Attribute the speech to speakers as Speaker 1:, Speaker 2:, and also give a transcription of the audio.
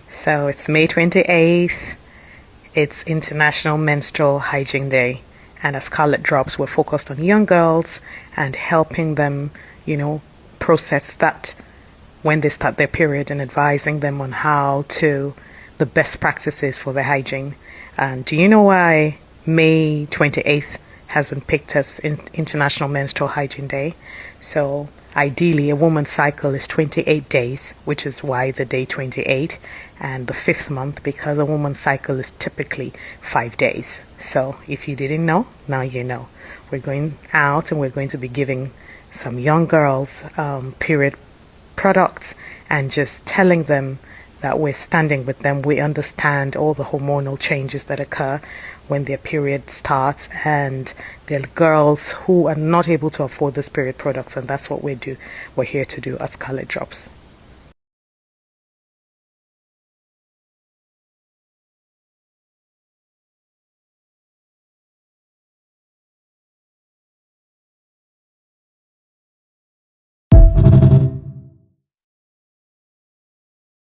Speaker 1: So it's May 28th. It's International Menstrual Hygiene Day. And as Scarlet Drops, we're focused on young girls and helping them, process that when they start their period and advising them on the best practices for their hygiene. And do you know why May 28th has been picked as International Menstrual Hygiene Day? So ideally, a woman's cycle is 28 days, which is why the day 28, and the fifth month because a woman's cycle is typically 5 days. So if you didn't know, now you know. We're going out and we're going to be giving some young girls period products and just telling them that we're standing with them. We understand all the hormonal changes that occur when their period starts, and there are girls who are not able to afford this period products, and that's what we're here to do at Scarlet Drops.